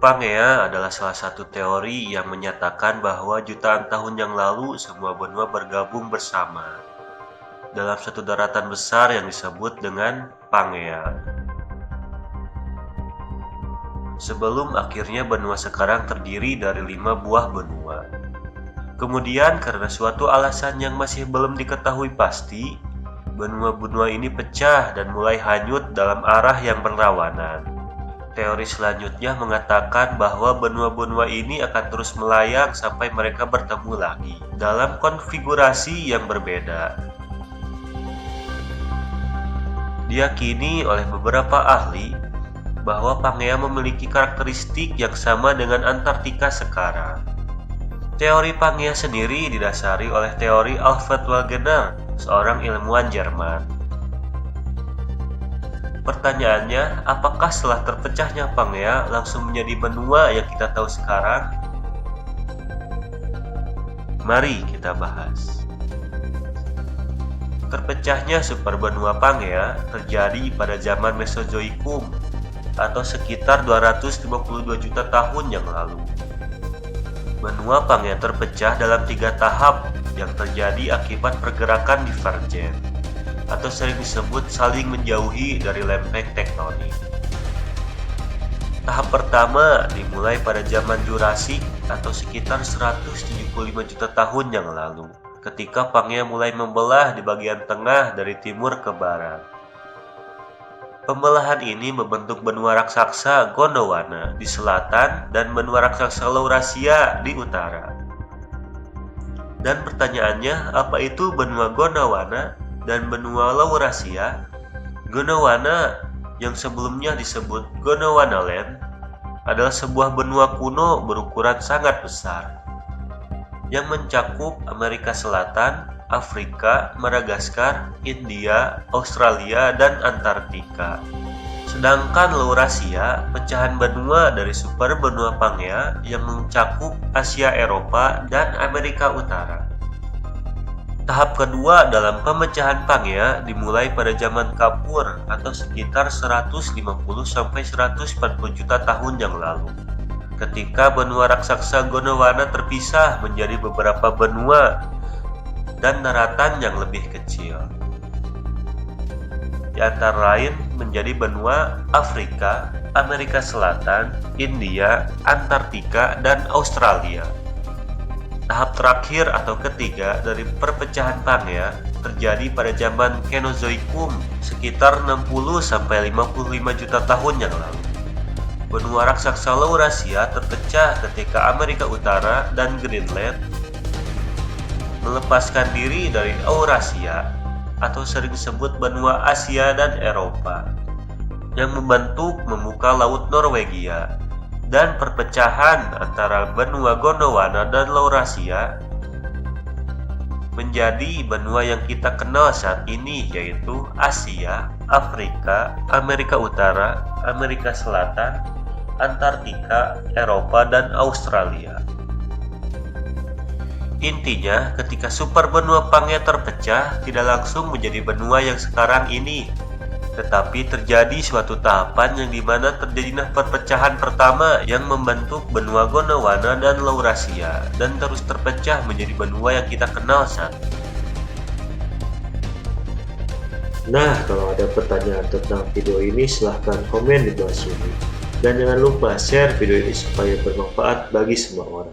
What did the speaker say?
Pangea adalah salah satu teori yang menyatakan bahwa jutaan tahun yang lalu semua benua bergabung bersama dalam satu daratan besar yang disebut dengan Pangea. Sebelum akhirnya benua sekarang terdiri dari 5 buah benua. Kemudian karena suatu alasan yang masih belum diketahui pasti, benua-benua ini pecah dan mulai hanyut dalam arah yang berlawanan. Teori selanjutnya mengatakan bahwa benua-benua ini akan terus melayang sampai mereka bertemu lagi dalam konfigurasi yang berbeda. Diyakini oleh beberapa ahli bahwa Pangea memiliki karakteristik yang sama dengan Antartika sekarang. Teori Pangea sendiri didasari oleh teori Alfred Wegener, seorang ilmuwan Jerman. Pertanyaannya, apakah setelah terpecahnya Pangea langsung menjadi benua yang kita tahu sekarang? Mari kita bahas. Terpecahnya superbenua Pangea terjadi pada zaman Mesozoikum atau sekitar 252 juta tahun yang lalu. Benua Pangea terpecah dalam 3 tahap yang terjadi akibat pergerakan divergen atau sering disebut saling menjauhi dari lempeng tektonik. Tahap pertama dimulai pada zaman Jurasik atau sekitar 175 juta tahun yang lalu, ketika Pangea mulai membelah di bagian tengah dari timur ke barat. Pembelahan ini membentuk benua raksasa Gondwana di selatan dan benua raksasa Laurasia di utara. Dan pertanyaannya, apa itu benua Gondwana dan benua Laurasia? Gondwana yang sebelumnya disebut Gondwanaland adalah sebuah benua kuno berukuran sangat besar yang mencakup Amerika Selatan, Afrika, Madagaskar, India, Australia, dan Antartika. Sedangkan Laurasia, pecahan benua dari super benua Pangea yang mencakup Asia, Eropa, dan Amerika Utara. Tahap kedua dalam pemecahan Pangea dimulai pada zaman Kapur atau sekitar 150–140 juta tahun yang lalu, ketika benua raksasa Gondwana terpisah menjadi beberapa benua dan daratan yang lebih kecil, di antara lain menjadi benua Afrika, Amerika Selatan, India, Antartika, dan Australia. Tahap terakhir atau ketiga dari perpecahan Pangea terjadi pada zaman Kenozoikum sekitar 60–55 juta tahun yang lalu. Benua raksasa Laurasia terpecah ketika Amerika Utara dan Greenland melepaskan diri dari Eurasia atau sering disebut benua Asia dan Eropa yang membentuk membuka Laut Norwegia, dan perpecahan antara benua Gondwana dan Laurasia menjadi benua yang kita kenal saat ini, yaitu Asia, Afrika, Amerika Utara, Amerika Selatan, Antartika, Eropa, dan Australia. Intinya, ketika super benua Pangea terpecah, tidak langsung menjadi benua yang sekarang ini, tetapi terjadi suatu tahapan yang dimana terjadinya perpecahan pertama yang membentuk benua Gondwana dan Laurasia, dan terus terpecah menjadi benua yang kita kenal saat ini. Nah, kalau ada pertanyaan tentang video ini, silahkan komen di bawah sini. Dan jangan lupa share video ini supaya bermanfaat bagi semua orang.